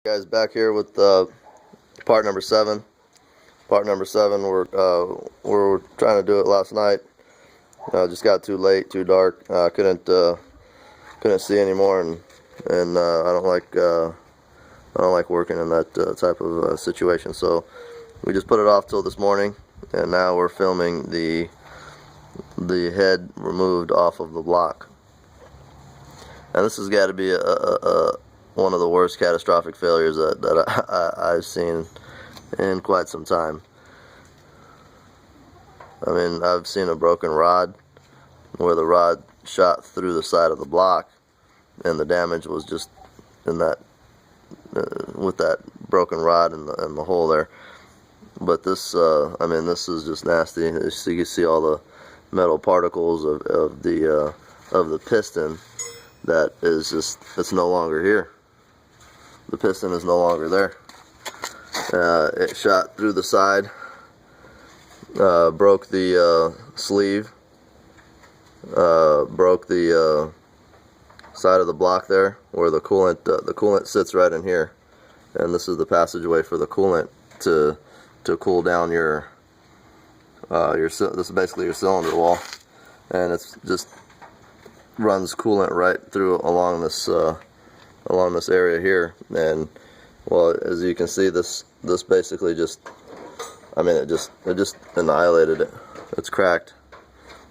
Guys, back here with part number 7. Part number 7, we're trying to do it last night. Just got too late, too dark. Couldn't see anymore, and I don't like working in that type of situation. So we just put it off till this morning, and now we're filming the head removed off of the block. And this has got to be one of the worst catastrophic failures that I've seen in quite some time. I mean, I've seen a broken rod where the rod shot through the side of the block, and the damage was just in that with that broken rod and the hole there. But this, I mean, this is just nasty. You can see all the metal particles of the piston that is just, it's no longer here. The piston is no longer there. It shot through the side, broke the sleeve, broke the side of the block there where the coolant sits right in here, and this is the passageway for the coolant to cool down your this is basically your cylinder wall, and it's just runs coolant right through along this area here. And well, as you can see, this basically just, I mean, it just annihilated it. It's cracked.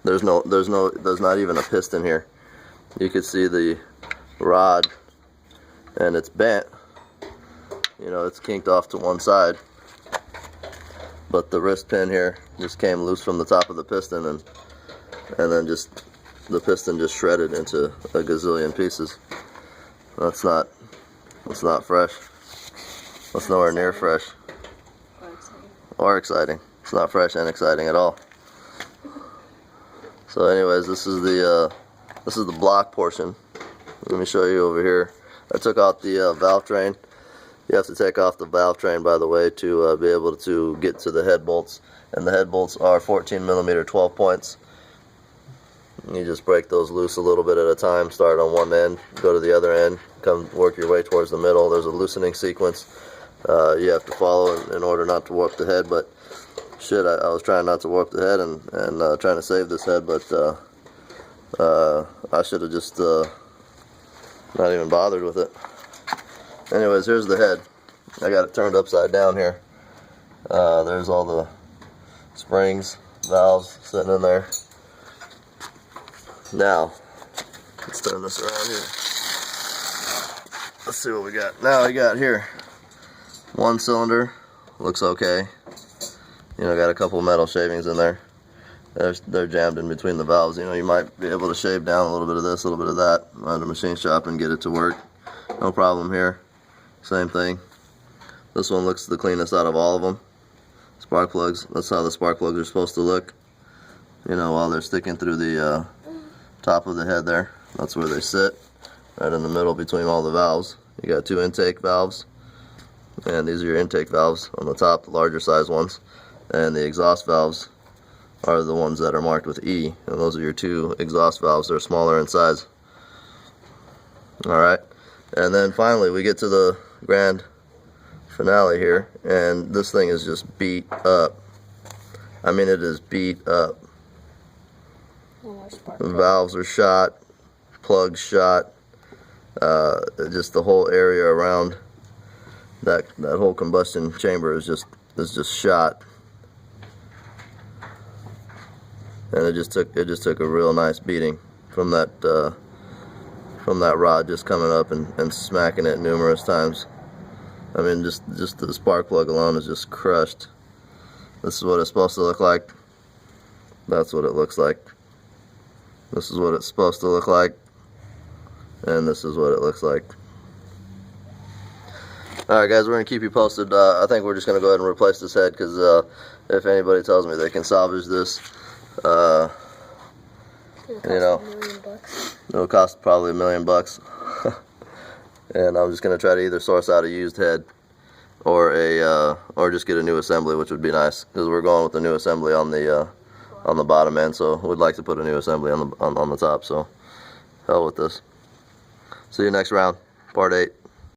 There's not even a piston here. You can see the rod, and it's bent. You know, it's kinked off to one side. But the wrist pin here just came loose from the top of the piston, and then just the piston just shredded into a gazillion pieces. That's not fresh. That's nowhere near fresh or exciting. It's not fresh and exciting at all. So anyways, this is the block portion. Let me show you over here. I took out the valve train. You have to take off the valve train, by the way, to be able to get to the head bolts. And the head bolts are 14mm 12 points. You just break those loose a little bit at a time. Start on one end, go to the other end, come work your way towards the middle. There's a loosening sequence you have to follow in order not to warp the head. But shit, I was trying not to warp the head and trying to save this head, but I should have just not even bothered with it. Anyways, here's the head. I got it turned upside down here. There's all the springs, valves sitting in there. Now, let's turn this around here. Let's see what we got. Now we got here one cylinder, looks okay. You know, got a couple metal shavings in there. They're jammed in between the valves. You know, you might be able to shave down a little bit of this, a little bit of that at a machine shop and get it to work. No problem here. Same thing. This one looks the cleanest out of all of them. Spark plugs. That's how the spark plugs are supposed to look. You know, while they're sticking through the top of the head there. That's where they sit, right in the middle between all the valves. You got two intake valves, and these are your intake valves on the top, the larger size ones, and the exhaust valves are the ones that are marked with E, and those are your two exhaust valves. They're smaller in size. Alright, and then finally we get to the grand finale here, and this thing is just beat up. I mean, it is beat up. The valves are shot, plugs shot, just the whole area around that whole combustion chamber is just shot, and it just took a real nice beating from that rod just coming up and smacking it numerous times. I mean, just the spark plug alone is just crushed. This is what it's supposed to look like. That's what it looks like. This is what it's supposed to look like, and this is what it looks like. Alright guys, we're going to keep you posted. I think we're just going to go ahead and replace this head, because if anybody tells me they can salvage this, you know, it'll cost probably $1 million. And I'm just going to try to either source out a used head or just get a new assembly, which would be nice, because we're going with the new assembly on the bottom end, so we'd like to put a new assembly on the top. So hell with this. See you next round, part 8.